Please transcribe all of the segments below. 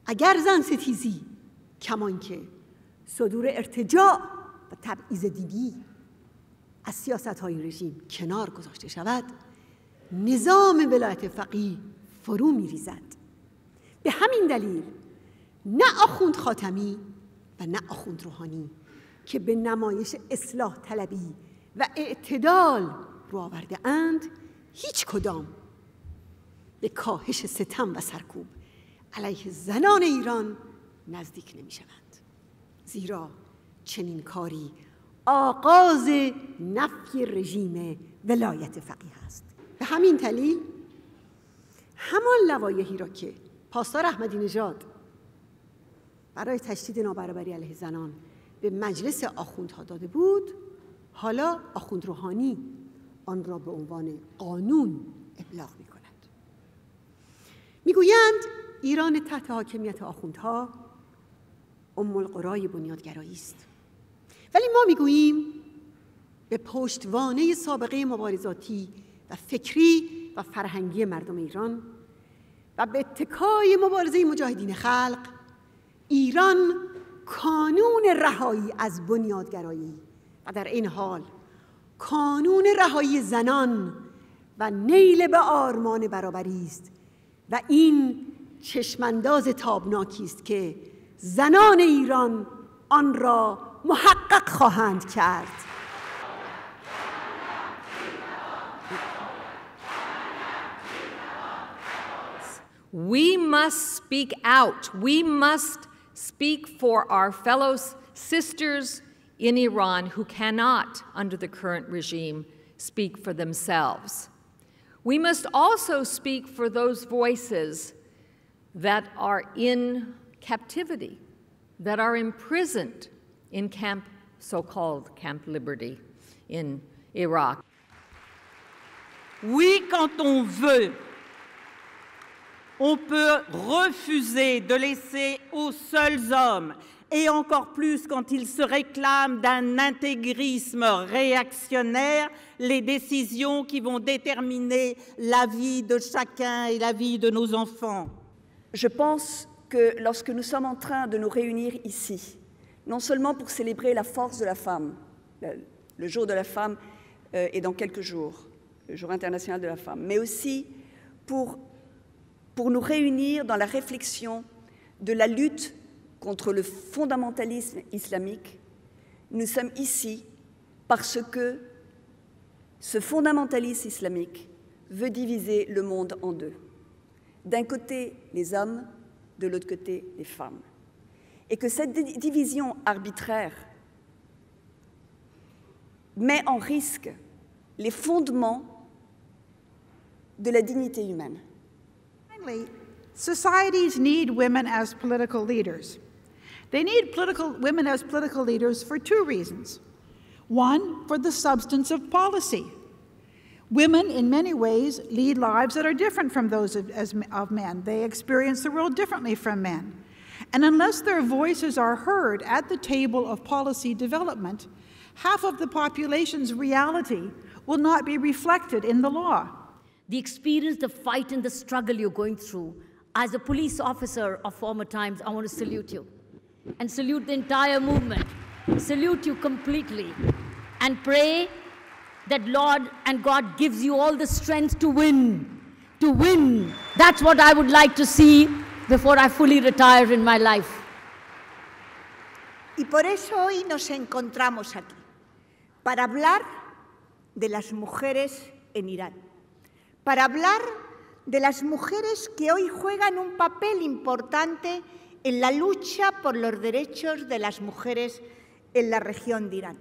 اگر زن ستیزی کمان که صدور ارتجاع و تبعیض دینی از سیاست‌های رژیم کنار گذاشته شود، نظام ولایت فقیه فرو می‌ریزد. به همین دلیل نه آخوند خاتمی و نه آخوند روحانی که به نمایش اصلاح طلبی و اعتدال رو آورده اند، هیچ کدام به کاهش ستم و سرکوب علیه زنان ایران نزدیک نمی شوند. زیرا چنین کاری آغاز نفی رژیم ولایت فقیه است. به همین دلیل همان لوایحی را که پاسدار احمدی نژاد برای تشدید نابرابری علیه زنان به مجلس آخوندها داده بود، حالا آخوند روحانی آن را به عنوان قانون ابلاغ می کند. می گویند ایران تحت حاکمیت آخوندها ام القرای بنیادگرایی است، ولی ما می گوییم به پشتوانه سابقه مبارزاتی و فکری و فرهنگی مردم ایران و به اتکای مبارزه مجاهدین خلق، ایران کانون رهایی از بنیادگرایی و در این حال کانون رهایی زنان و نیل به آرمان برابری است و این چشمانداز تابناکی است که زنان ایران آن را محقق خواهند کرد. We must speak out. We must speak for our fellow sisters in Iran who cannot, under the current regime, speak for themselves. We must also speak for those voices that are in captivity, that are imprisoned in camp, so-called Camp Liberty in Iraq. Oui, quand on veut, on peut refuser de laisser aux seuls hommes, et encore plus quand ils se réclament d'un intégrisme réactionnaire, les décisions qui vont déterminer la vie de chacun et la vie de nos enfants. Je pense que lorsque nous sommes en train de nous réunir ici, non seulement pour célébrer la force de la femme, le jour de la femme est dans quelques jours, le jour international de la femme, mais aussi pour nous réunir dans la réflexion de la lutte contre le fondamentalisme islamique, nous sommes ici parce que ce fondamentalisme islamique veut diviser le monde en deux. D'un côté, les hommes, de l'autre côté, les femmes. Et que cette division arbitraire met en risque les fondements de la dignité humaine. Finally, societies need women as political leaders. They need women as political leaders for two reasons. One, for the substance of policy. Women, in many ways, lead lives that are different from those of men. They experience the world differently from men. And unless their voices are heard at the table of policy development, half of the population's reality will not be reflected in the law. The experience, the fight, and the struggle you're going through, as a police officer of former times, I want to salute you and salute the entire movement, salute you completely, and pray that Lord and God gives you all the strength to win, to win. That's what I would like to see before I fully retire in my life. Y por eso hoy nos encontramos aquí, para hablar de las mujeres en Irán, para hablar de las mujeres que hoy juegan un papel importante en la lucha por los derechos de las mujeres en la región de Irán.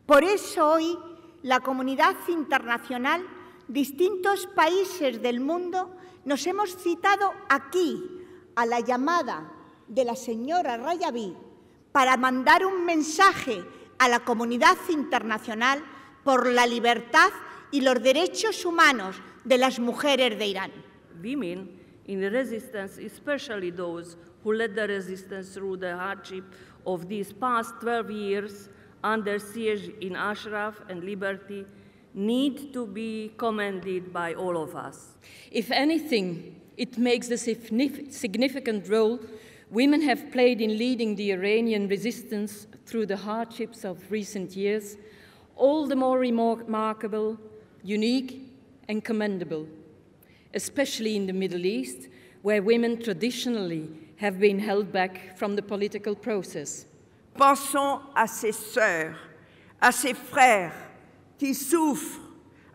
Por eso hoy la comunidad internacional, distintos países del mundo, nos hemos citado aquí a la llamada de la señora Rajavi para mandar un mensaje a la comunidad internacional por la libertad y los derechos humanos de las mujeres de Irán. Women in resistance, especially those who led the resistance through the hardship of these past 12 years under siege in Ashraf and Liberty, need to be commended by all of us. If anything, it makes the significant role women have played in leading the Iranian resistance through the hardships of recent years all the more remarkable, unique, and commendable, especially in the Middle East, where women traditionally have been held back from the political process. Pensons à ces sœurs, à ces frères qui souffrent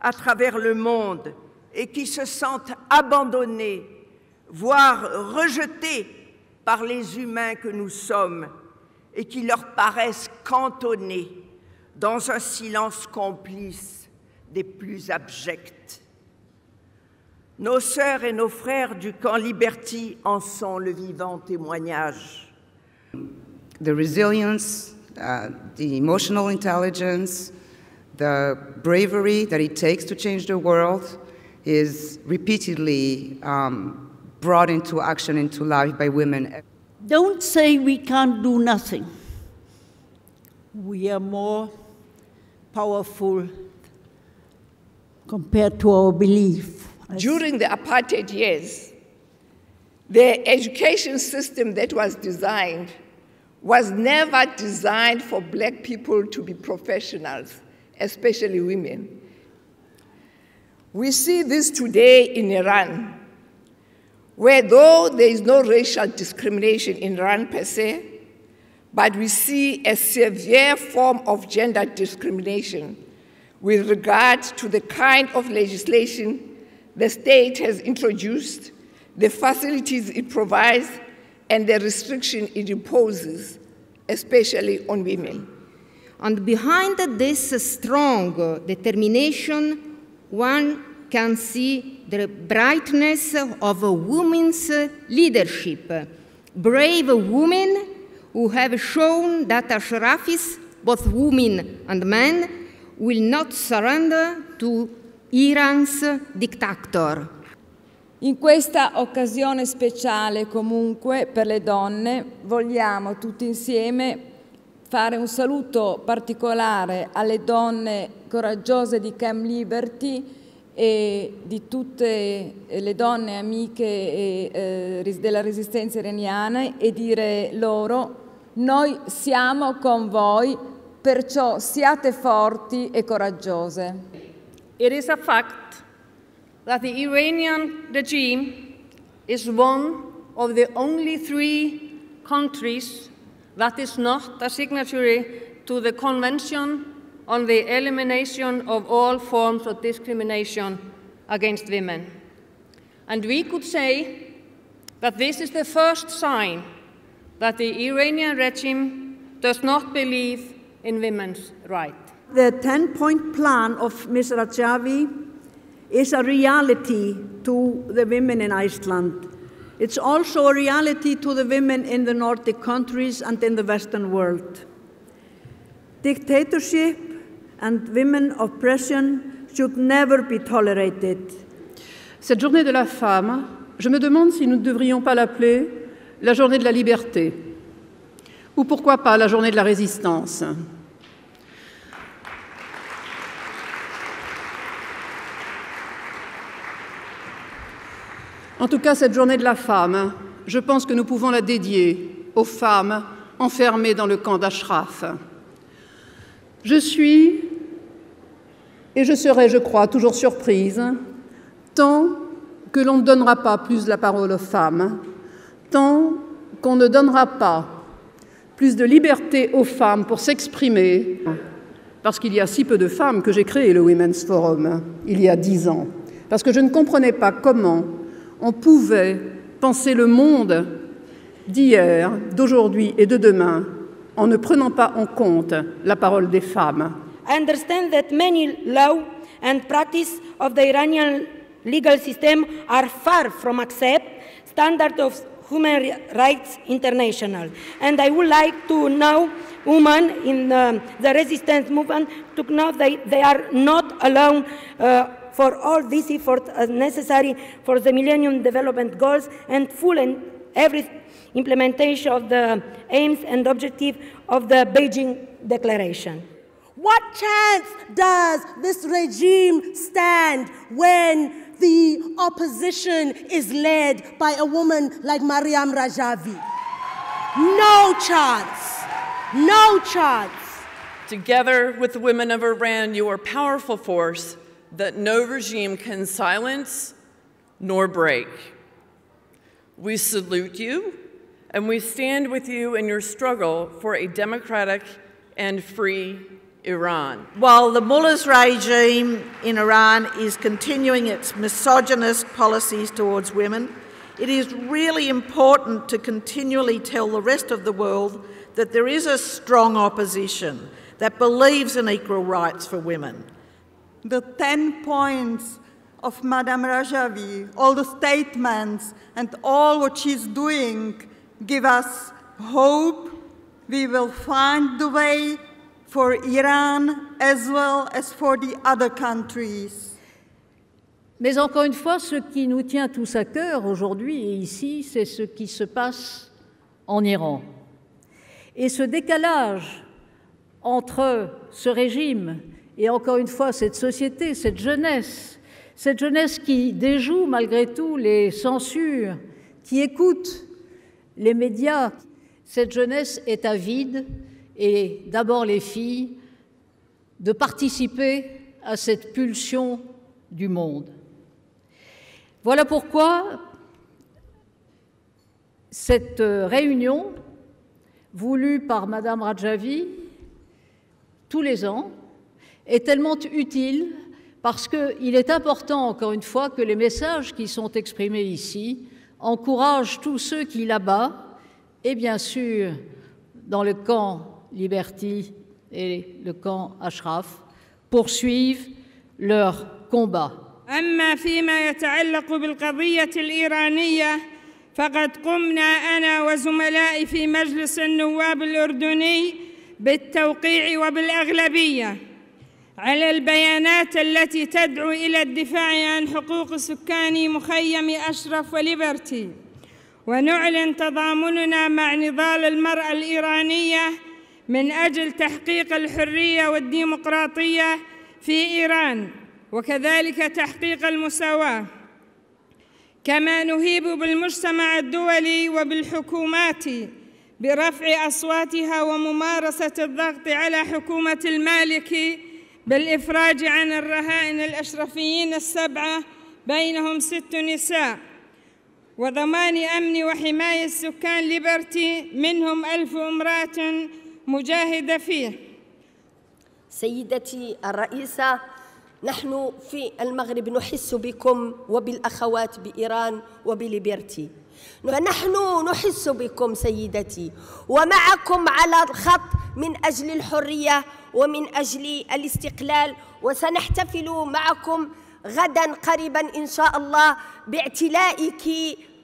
à travers le monde et qui se sentent abandonnés, voire rejetés par les humains que nous sommes et qui leur paraissent cantonnés dans un silence complice des plus abjects. Nos sœurs et nos frères du camp Liberty en sont le vivant témoignage. The resilience, the emotional intelligence, the bravery that it takes to change the world is repeatedly brought into action, into life by women. Don't say we can't do nothing. We are more powerful compared to our belief. During the apartheid years, the education system that was designed was never designed for black people to be professionals, especially women. We see this today in Iran, where though there is no racial discrimination in Iran per se, but we see a severe form of gender discrimination with regard to the kind of legislation the state has introduced, the facilities it provides, and the restriction it imposes, especially on women. And behind this strong determination, one can see the brightness of a woman's leadership, brave women who have shown that Ashrafis, both women and men, will not surrender to Iran's dictator. In questa occasione speciale, comunque, per le donne, vogliamo tutti insieme fare un saluto particolare alle donne coraggiose di Camp Liberty e di tutte le donne amiche della resistenza iraniana e dire loro: noi siamo con voi, perciò siate forti e coraggiose. It is a fact that the Iranian regime is one of the only 3 countries that is not a signatory to the Convention on the Elimination of All Forms of Discrimination Against Women. And we could say that this is the first sign that the Iranian regime does not believe in women's rights. The 10-point plan of Ms. Rajavi is a reality to the women in Iceland. It's also a reality to the women in the Nordic countries and in the Western world. Dictatorship and women oppression should never be tolerated. Cette journée de la femme, je me demande si nous ne devrions pas l'appeler la journée de la liberté, ou pourquoi pas la journée de la résistance. En tout cas, cette journée de la femme, je pense que nous pouvons la dédier aux femmes enfermées dans le camp d'Ashraf. Je suis, et je serai, je crois, toujours surprise, tant que l'on ne donnera pas plus la parole aux femmes, tant qu'on ne donnera pas plus de liberté aux femmes pour s'exprimer, parce qu'il y a si peu de femmes que j'ai créé le Women's Forum il y a 10 ans, parce que je ne comprenais pas comment on pouvait penser le monde d'hier, d'aujourd'hui et de demain en ne prenant pas en compte la parole des femmes. I understand that many law and practice of the Iranian legal system are far from accept standards of Human Rights International. And I would like to know women in the resistance movement to know that they are not alone for all these efforts as necessary for the Millennium Development Goals and full and every implementation of the aims and objectives of the Beijing Declaration. What chance does this regime stand when the opposition is led by a woman like Maryam Rajavi? No chance. No chance. Together with the women of Iran, you are a powerful force that no regime can silence nor break. We salute you, and we stand with you in your struggle for a democratic and free Iran. While the mullah's regime in Iran is continuing its misogynist policies towards women, it is really important to continually tell the rest of the world that there is a strong opposition that believes in equal rights for women. The 10 points of Madame Rajavi, all the statements and all what she's doing give us hope. We will find the way for Iran as well as for the other countries. Mais encore une fois, ce qui nous tient tous à cœur aujourd'hui et ici, c'est ce qui se passe en Iran. Et ce décalage entre ce régime et encore une fois cette société, cette jeunesse qui déjoue malgré tout les censures, qui écoute les médias, cette jeunesse est avide, et d'abord les filles, de participer à cette pulsion du monde. Voilà pourquoi cette réunion, voulue par Madame Rajavi tous les ans, est tellement utile parce qu'il est important, encore une fois, que les messages qui sont exprimés ici encouragent tous ceux qui, là-bas, et bien sûr dans le camp Liberty et le camp Ashraf, poursuivent leur combat. أما فيما يتعلق بالقضية الإيرانية فقد قمنا أنا وزملائي في مجلس النواب الأردني بالتوقيع وبالأغلبية على البيانات التي تدعو إلى الدفاع عن حقوق سكان مخيم أشرف وليبرتي، ونعلن تضامننا مع نضال المرأة الإيرانية من أجل تحقيق الحرية والديمقراطية في إيران، وكذلك تحقيق المساواة. كما نهيب بالمجتمع الدولي وبالحكومات برفع أصواتها وممارسة الضغط على حكومة المالكي بالإفراج عن الرهائن الأشرفيين 7 بينهم 6 نساء، وضمان أمن وحماية سكان ليبرتي منهم 1000 امرأة مجاهدة فيه. سيدتي الرئيسة، نحن في المغرب نحس بكم وبالأخوات بإيران وبليبرتي، فنحن نحس بكم سيدتي ومعكم على الخط من أجل الحرية ومن أجل الاستقلال، وسنحتفل معكم غدا قريبا إن شاء الله باعتلائك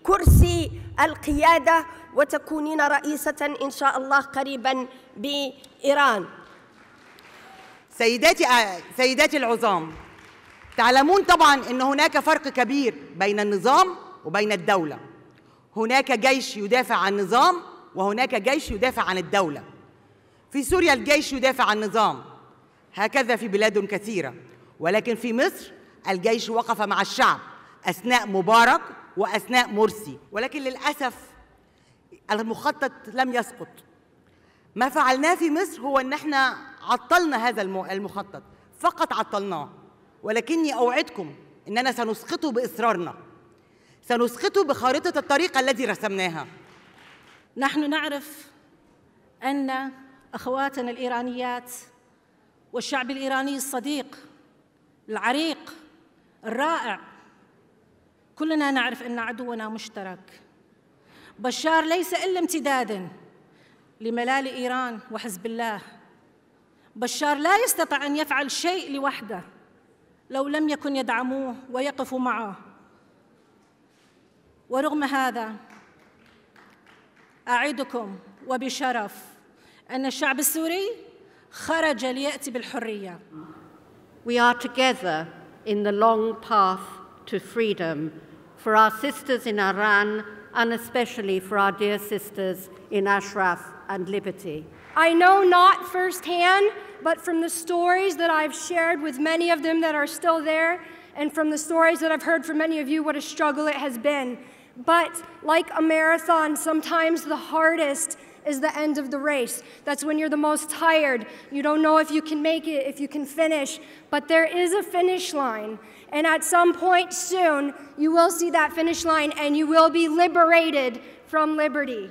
كرسي القيادة وتكونين رئيسة إن شاء الله قريبا بإيران. سيداتي العظام، تعلمون طبعا أن هناك فرق كبير بين النظام وبين الدولة. هناك جيش يدافع عن النظام وهناك جيش يدافع عن الدولة. في سوريا الجيش يدافع عن النظام، هكذا في بلاد كثيرة، ولكن في مصر الجيش وقف مع الشعب أثناء مبارك وأثناء مرسي، ولكن للأسف المخطط لم يسقط. ما فعلناه في مصر هو أن احنا عطلنا هذا المخطط، فقط عطلناه، ولكني أوعدكم أننا سنسقطه بإصرارنا، سنسقطه بخارطة الطريق التي رسمناها. نحن نعرف أن أخواتنا الإيرانيات والشعب الإيراني الصديق العريق الرائع، كلنا نعرف أن عدونا مشترك. بشار ليس إلا امتداداً لملال إيران وحزب الله. بشار لا يستطيع أن يفعل شيء لوحده لو لم يكن يدعموه ويقفوا معه. ورغم هذا أعدكم وبشرف أن الشعب السوري خرج ليأتي بالحرية. We are together in the long path to freedom for our sisters in Iran and especially for our dear sisters in Ashraf and Liberty. I know not firsthand, but from the stories that I've shared with many of them that are still there, and from the stories that I've heard from many of you, what a struggle it has been. But like a marathon, sometimes the hardest is the end of the race. That's when you're the most tired. You don't know if you can make it, if you can finish, but there is a finish line. And at some point soon, you will see that finish line and you will be liberated from liberty.